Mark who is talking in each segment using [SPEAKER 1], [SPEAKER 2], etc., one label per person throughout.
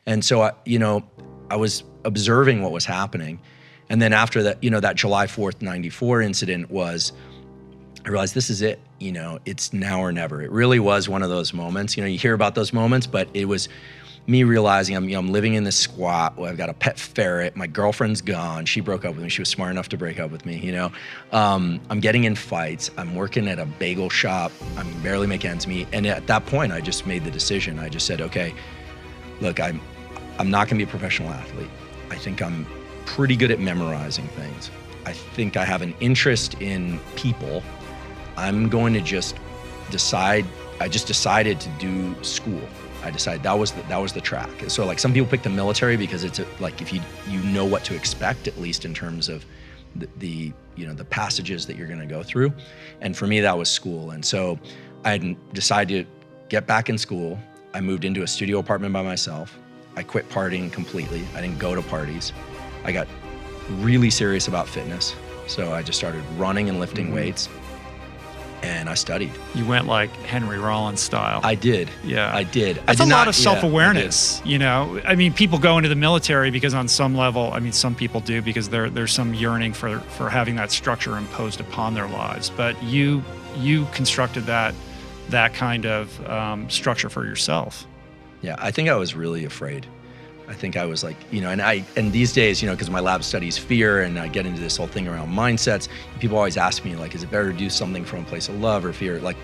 [SPEAKER 1] And so, I was observing what was happening. And then after that, that July 4th, 94 incident I realized this is it. It's now or never. It really was one of those moments. You hear about those moments, but it was me realizing I'm living in this squat. I've got a pet ferret. My girlfriend's gone. She broke up with me. She was smart enough to break up with me. I'm getting in fights. I'm working at a bagel shop. I'm barely making ends meet. And at that point, I just made the decision. I just said, okay, look, I'm not going to be a professional athlete. I think I'm pretty good at memorizing things. I think I have an interest in people. I'm going to just decide. I just decided to do school. I decided that was the track. So like some people pick the military because it's like if you know what to expect, at least in terms of the passages that you're going to go through. And for me, that was school. And so I decided to get back in school. I moved into a studio apartment by myself. I quit partying completely. I didn't go to parties. I got really serious about fitness. So I just started running and lifting weights. And I studied.
[SPEAKER 2] You went like Henry Rollins style.
[SPEAKER 1] I did.
[SPEAKER 2] Yeah.
[SPEAKER 1] I did.
[SPEAKER 2] That's a lot of self-awareness, I mean, people go into the military because on some level, some people do because there's some yearning for having that structure imposed upon their lives. But you constructed that kind of structure for yourself.
[SPEAKER 1] Yeah, I think I was really afraid. I think I was like, and these days, because my lab studies fear and I get into this whole thing around mindsets, people always ask me like, is it better to do something from a place of love or fear? Like,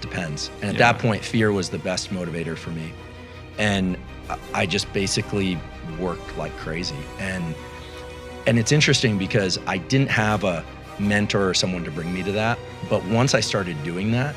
[SPEAKER 1] depends. And at that point, fear was the best motivator for me. And I just basically worked like crazy. And it's interesting because I didn't have a mentor or someone to bring me to that. But once I started doing that,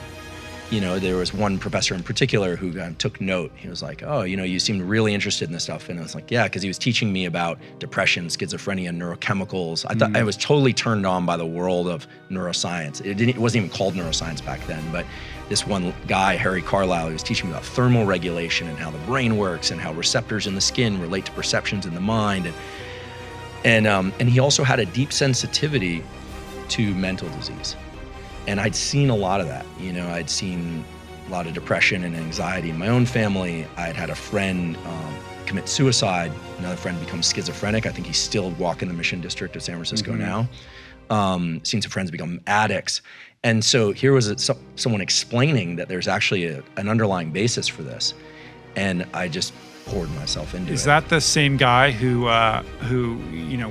[SPEAKER 1] there was one professor in particular who took note. He was like, oh, you seemed really interested in this stuff. And I was like, yeah, because he was teaching me about depression, schizophrenia, neurochemicals. I thought I was totally turned on by the world of neuroscience. It wasn't even called neuroscience back then, but this one guy, Harry Carlisle, he was teaching me about thermal regulation and how the brain works and how receptors in the skin relate to perceptions in the mind. And he also had a deep sensitivity to mental disease. And I'd seen a lot of that. I'd seen a lot of depression and anxiety in my own family. I'd had a friend commit suicide. Another friend becomes schizophrenic. I think he's still walking the Mission District of San Francisco now. Seen some friends become addicts. And so here was someone explaining that there's actually an underlying basis for this. And I just poured myself into it.
[SPEAKER 2] Is that the same guy who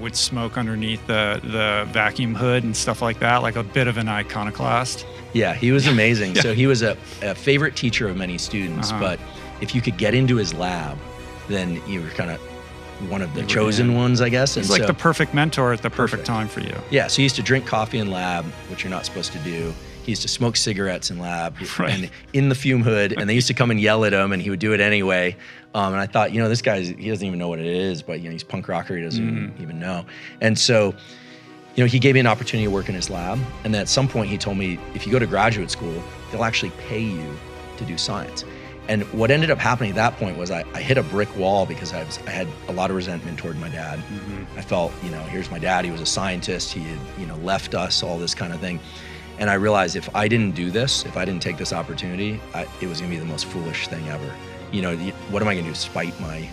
[SPEAKER 2] would smoke underneath the vacuum hood and stuff like that, like a bit of an iconoclast?
[SPEAKER 1] Yeah, he was amazing. So he was a favorite teacher of many students, but if you could get into his lab, then you were kind of one of the chosen ones, I guess.
[SPEAKER 2] He's like the perfect mentor at the perfect time for you.
[SPEAKER 1] Yeah, so he used to drink coffee in lab, which you're not supposed to do. He used to smoke cigarettes in lab and in the fume hood, and they used to come and yell at him, and he would do it anyway. And I thought, this guy, he doesn't even know what it is, but he's punk rocker, he doesn't even know. And so, he gave me an opportunity to work in his lab, and then at some point he told me, if you go to graduate school, they'll actually pay you to do science. And what ended up happening at that point was I hit a brick wall because I had a lot of resentment toward my dad. I felt, here's my dad, he was a scientist, he had, left us, all this kind of thing. And I realized if I didn't do this, if I didn't take this opportunity, it was gonna be the most foolish thing ever. What am I gonna do? Spite my,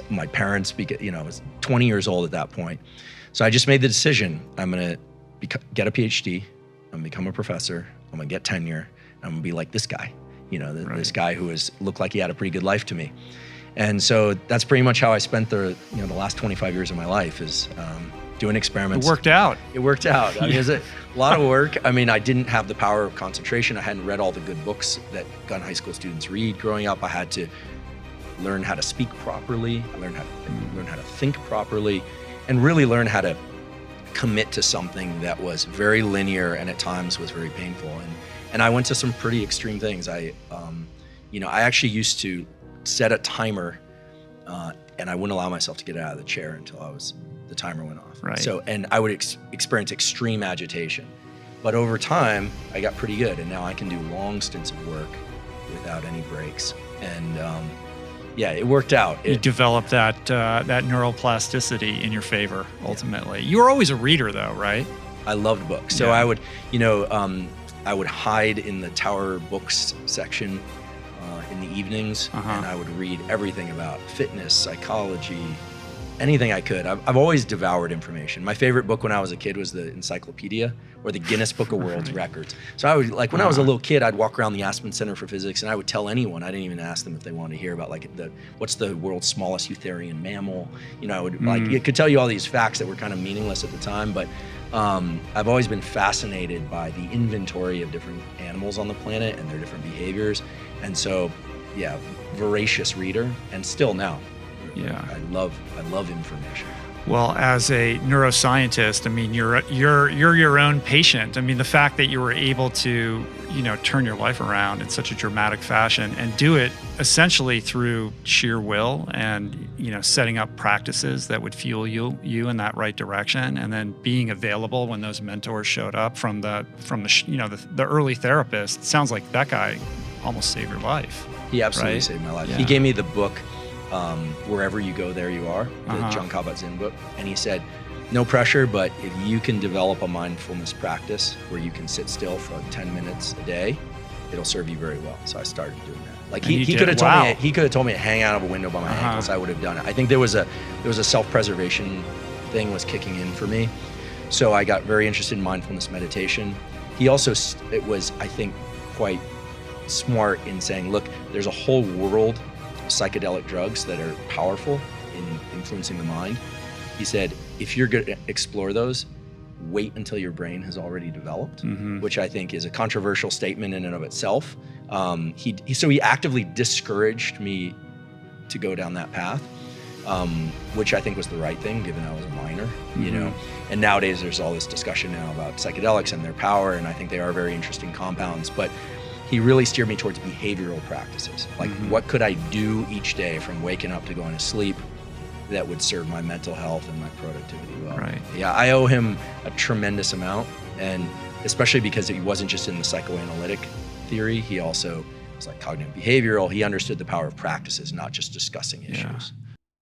[SPEAKER 1] my parents? Because I was 20 years old at that point. So I just made the decision. I'm gonna get a PhD. I'm gonna become a professor. I'm gonna get tenure. I'm gonna be like this guy. This guy who looked like he had a pretty good life to me. And so that's pretty much how I spent the last 25 years of my life is doing experiments.
[SPEAKER 2] It worked out.
[SPEAKER 1] It worked out. I mean, it was a lot of work. I mean, I didn't have the power of concentration. I hadn't read all the good books that gun high school students read growing up. I had to learn how to speak properly, learn how to think properly, and really learn how to commit to something that was very linear and at times was very painful. And I went to some pretty extreme things. I actually used to set a timer, and I wouldn't allow myself to get out of the chair until the timer went off.
[SPEAKER 2] Right.
[SPEAKER 1] So, and I would experience extreme agitation. But over time, I got pretty good, and now I can do long stints of work without any breaks. And it worked out.
[SPEAKER 2] You developed that neuroplasticity in your favor, ultimately. You were always a reader, though, right?
[SPEAKER 1] I loved books. So I would, I would hide in the Tower Books section in in the evenings,
[SPEAKER 2] Uh-huh.
[SPEAKER 1] and I would read everything about fitness, psychology, anything I could. I've always devoured information. My favorite book when I was a kid was the Encyclopedia or the Guinness Book of World Records. So I would, like, when I was a little kid, I'd walk around the Aspen Center for Physics and I would tell anyone. I didn't even ask them if they wanted to hear about, like, what's the world's smallest eutherian mammal. You know, I would like, it could tell you all these facts that were kind of meaningless at the time, but I've always been fascinated by the inventory of different animals on the planet and their different behaviors. And so, yeah, voracious reader, and still now.
[SPEAKER 2] Yeah.
[SPEAKER 1] I love information.
[SPEAKER 2] Well, as a neuroscientist, I mean, you're your own patient. I mean, the fact that you were able to, you know, turn your life around in such a dramatic fashion and do it essentially through sheer will and, you know, setting up practices that would fuel you in that right direction, and then being available when those mentors showed up from the you know, the early therapist. It sounds like that guy almost saved your life.
[SPEAKER 1] He absolutely
[SPEAKER 2] right?
[SPEAKER 1] saved my life.
[SPEAKER 2] Yeah.
[SPEAKER 1] He gave me the book, Wherever You Go, There You Are, the
[SPEAKER 2] Uh-huh.
[SPEAKER 1] John Kabat-Zinn book. And he said, no pressure, but if you can develop a mindfulness practice where you can sit still for like 10 minutes a day, it'll serve you very well. So I started doing that. Like,
[SPEAKER 2] And
[SPEAKER 1] he
[SPEAKER 2] you
[SPEAKER 1] could
[SPEAKER 2] did.
[SPEAKER 1] have
[SPEAKER 2] Wow.
[SPEAKER 1] told me to hang out of a window by my
[SPEAKER 2] Uh-huh.
[SPEAKER 1] ankles. I would have done it. I think there was a self-preservation thing was kicking in for me. So I got very interested in mindfulness meditation. He also, it was, I think, quite smart in saying, look, there's a whole world of psychedelic drugs that are powerful in influencing the mind. He said, if you're going to explore those, wait until your brain has already developed, which I think is a controversial statement in and of itself. So he actively discouraged me to go down that path, which I think was the right thing, given I was a minor, you know. And nowadays there's all this discussion now about psychedelics and their power, and I think they are very interesting compounds, but he really steered me towards behavioral practices. Like, what could I do each day from waking up to going to sleep that would serve my mental health and my productivity well?
[SPEAKER 2] Right.
[SPEAKER 1] Yeah, I owe him a tremendous amount, and especially because he wasn't just in the psychoanalytic theory, he also was like cognitive behavioral. He understood the power of practices, not just discussing issues.
[SPEAKER 2] Yeah.